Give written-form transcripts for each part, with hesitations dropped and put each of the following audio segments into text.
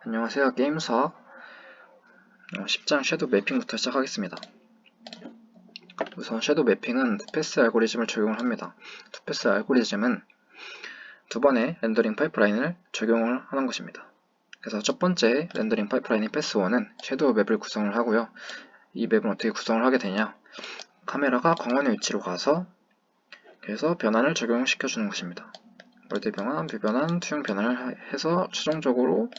안녕하세요. 게임 수학 10장 섀도우 매핑부터 시작하겠습니다. 우선 섀도우 매핑은 투패스 알고리즘을 적용을 합니다. 투패스 알고리즘은 두 번의 렌더링 파이프라인을 적용을 하는 것입니다. 그래서 첫 번째 렌더링 파이프라인인 패스1은 섀도우 맵을 구성을 하고요. 이 맵은 어떻게 구성을 하게 되냐, 카메라가 광원의 위치로 가서 그래서 변환을 적용시켜주는 것입니다. 월드 변환, 뷰 변환, 투영 변환을 해서 최종적으로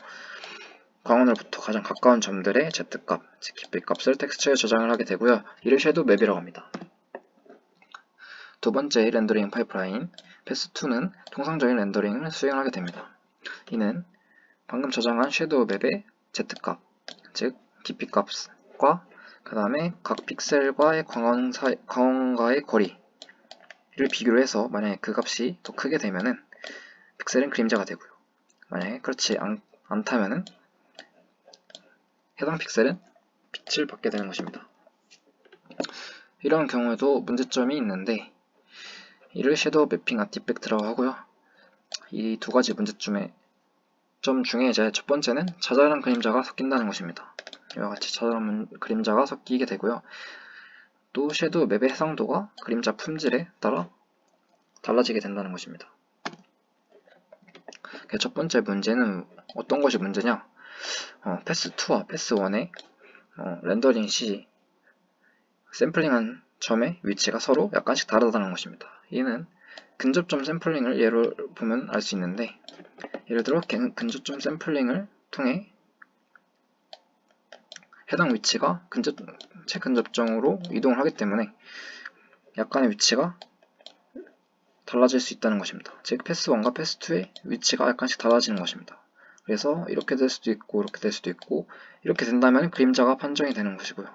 광원으로부터 가장 가까운 점들의 Z값, 즉 깊이 값을 텍스처에 저장을 하게 되고요. 이를 섀도우 맵이라고 합니다. 두 번째 렌더링 파이프라인 패스2는 통상적인 렌더링을 수행하게 됩니다. 이는 방금 저장한 섀도우 맵의 Z값, 즉 깊이 값과 그 다음에 각 픽셀과의 광원과의 거리를 비교를 해서 만약에 그 값이 더 크게 되면은 픽셀은 그림자가 되고요. 만약에 그렇지 않다면은 해당 픽셀은 빛을 받게 되는 것입니다. 이런 경우에도 문제점이 있는데 이를 섀도우 매핑 아티팩트라고 하고요. 이 두 가지 문제점 중에 이제 첫 번째는 자잘한 그림자가 섞인다는 것입니다. 이와 같이 자잘한 그림자가 섞이게 되고요. 또 섀도우 맵의 해상도가 그림자 품질에 따라 달라지게 된다는 것입니다. 첫 번째 문제는 어떤 것이 문제냐? 패스2와 패스1의 렌더링 시 샘플링한 점의 위치가 서로 약간씩 다르다는 것입니다. 이는 근접점 샘플링을 예로 보면 알 수 있는데, 예를 들어 근접점 샘플링을 통해 해당 위치가 최근접점으로 이동을 하기 때문에 약간의 위치가 달라질 수 있다는 것입니다. 즉 패스1과 패스2의 위치가 약간씩 달라지는 것입니다. 그래서 이렇게 될 수도 있고 이렇게 될 수도 있고, 이렇게 된다면 그림자가 판정이 되는 것이고요.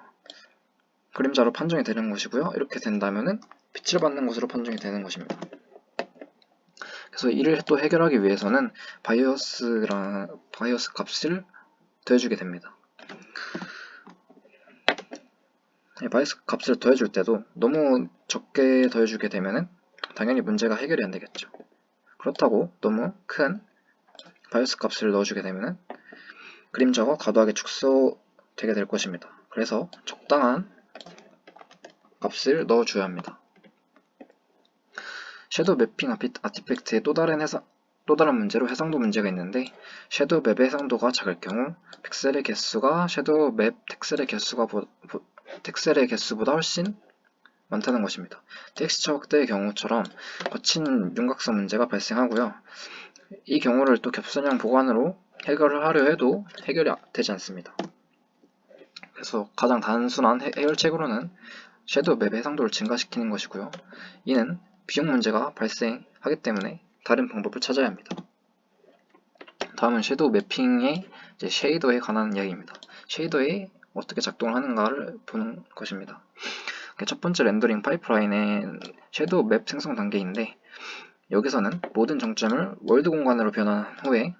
그림자로 판정이 되는 것이고요. 이렇게 된다면은 빛을 받는 것으로 판정이 되는 것입니다. 그래서 이를 또 해결하기 위해서는 바이어스 값을 더해주게 됩니다. 바이어스 값을 더해줄 때도 너무 적게 더해주게 되면은 당연히 문제가 해결이 안 되겠죠. 그렇다고 너무 큰 바이어스 값을 넣어주게 되면은 그림자가 과도하게 축소되게 될 것입니다. 그래서 적당한 값을 넣어줘야 합니다. 섀도우 매핑 아티팩트의 또 다른 문제로 해상도 문제가 있는데, 섀도우 맵의 해상도가 작을 경우 픽셀의 개수가 섀도우 맵 텍셀의 개수보다 훨씬 많다는 것입니다. 텍스처 확대의 경우처럼 거친 윤곽선 문제가 발생하고요. 이 경우를 또 겹선형 보관으로 해결을 하려 해도 해결이 되지 않습니다. 그래서 가장 단순한 해결책으로는 섀도우 맵의 해상도를 증가시키는 것이고요. 이는 비용 문제가 발생하기 때문에 다른 방법을 찾아야 합니다. 다음은 섀도우 매핑의 쉐이더에 관한 이야기입니다. 쉐이더에 어떻게 작동을 하는가를 보는 것입니다. 첫 번째 렌더링 파이프라인은 섀도우 맵 생성 단계인데, 여기서는 모든 정점을 월드 공간으로 변환한 후에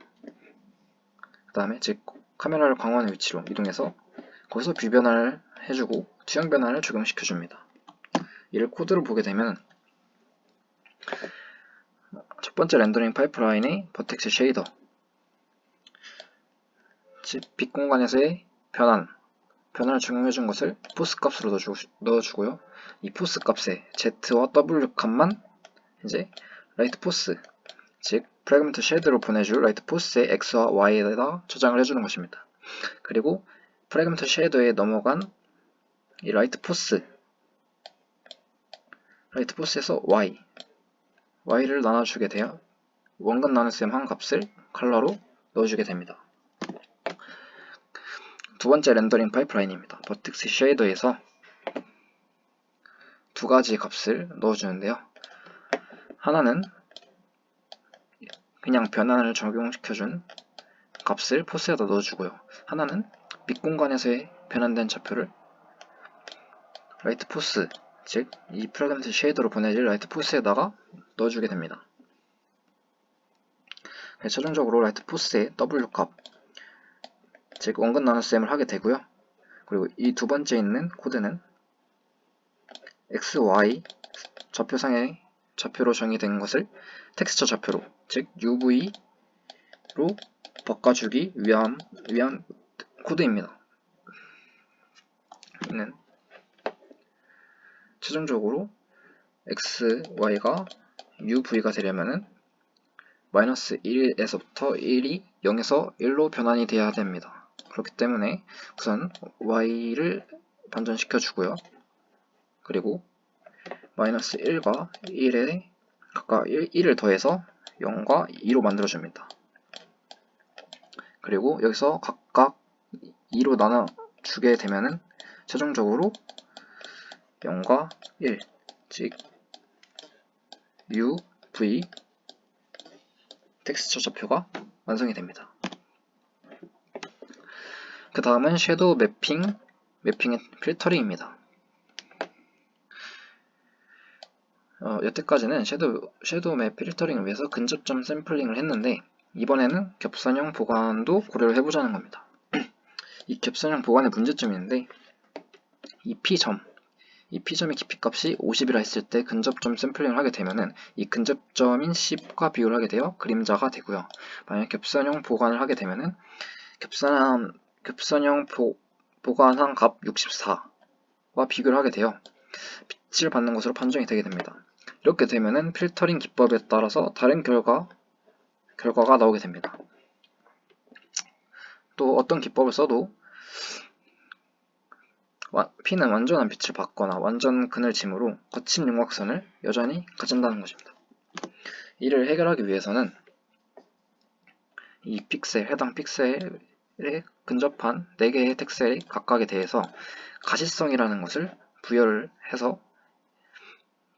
그 다음에 즉 카메라를 광원의 위치로 이동해서 거기서 뷰 변환을 해주고 투영 변환을 적용시켜줍니다. 이를 코드로 보게 되면 첫 번째 렌더링 파이프라인의 버텍스 쉐이더, 즉 빛 공간에서의 변환을 적용해준 것을 포스 값으로 넣어주고요. 이 포스 값에 Z와 W 값만 이제 라이트 포스, 즉 프래그먼트 쉐드로 보내줄 라이트 포스의 X와 Y에다 저장을 해주는 것입니다. 그리고 프래그먼트 쉐드에 넘어간 이 라이트 포스에서 Y를 나눠주게 돼야 원근 나눗셈 한 값을 컬러로 넣어주게 됩니다. 두 번째 렌더링 파이프라인입니다. 버텍스 쉐이더에서 두 가지 값을 넣어주는데요. 하나는 그냥 변환을 적용시켜준 값을 포스에다 넣어주고요. 하나는 밑 공간에서의 변환된 좌표를 라이트 포스, 즉 이 프래그먼트 쉐이더로 보내질 라이트 포스에다가 넣어주게 됩니다. 최종적으로 라이트 포스의 W 값, 즉 원근 나눗셈을 하게 되고요. 그리고 이 두 번째 있는 코드는 X, Y 좌표상의 좌표로 정의된 것을 텍스처 좌표로, 즉 UV 바꿔주기 위한 코드입니다. 이는 최종적으로 x, y가 u, v가 되려면은 마이너스 1에서부터 1이 0에서 1로 변환이 돼야 됩니다. 그렇기 때문에 우선 y를 반전시켜 주고요. 그리고 마이너스 1과 1에 각각 1을 더해서 0과 2로 만들어줍니다. 그리고 여기서 각각 2로 나눠주게 되면은 최종적으로 0과 1, 즉 u, v 텍스처 좌표가 완성이 됩니다. 그 다음은 섀도우 매핑의 필터링입니다. 여태까지는 섀도우 맵 필터링을 위해서 근접점 샘플링을 했는데 이번에는 겹선형 보관도 고려를 해보자는 겁니다. 이 겹선형 보관의 문제점이 있는데 이 P점의 깊이값이 50이라 했을 때 근접점 샘플링을 하게 되면은 이 근접점인 C과 비교를 하게 되어 그림자가 되고요. 만약 겹선형 보관을 하게 되면은 겹선형 보관한 값 64와 비교를 하게 되어 빛을 받는 것으로 판정이 되게 됩니다. 이렇게 되면은 필터링 기법에 따라서 다른 결과가 나오게 됩니다. 또 어떤 기법을 써도 P는 완전한 빛을 받거나 완전 그늘 짐으로 거친 윤곽선을 여전히 가진다는 것입니다. 이를 해결하기 위해서는 이 해당 픽셀에 근접한 4개의 텍셀의 각각에 대해서 가시성이라는 것을 부여를 해서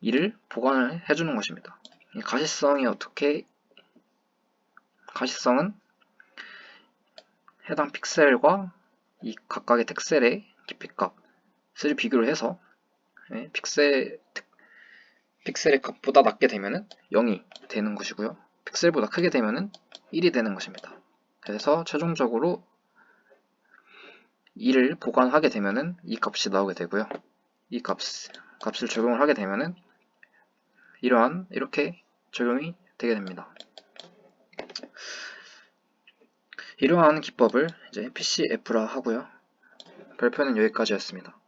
이를 보관을 해주는 것입니다. 이 가시성은 해당 픽셀과 이 각각의 텍셀의 깊이값을 비교를 해서 픽셀의 값보다 낮게 되면 0이 되는 것이고요. 픽셀보다 크게 되면 1이 되는 것입니다. 그래서 최종적으로 2를 보관하게 되면 이 값이 나오게 되고요. 이 값을 적용을 하게 되면 이렇게 적용이 되게 됩니다. 이러한 기법을 이제 PCF라 하고요. 발표는 여기까지였습니다.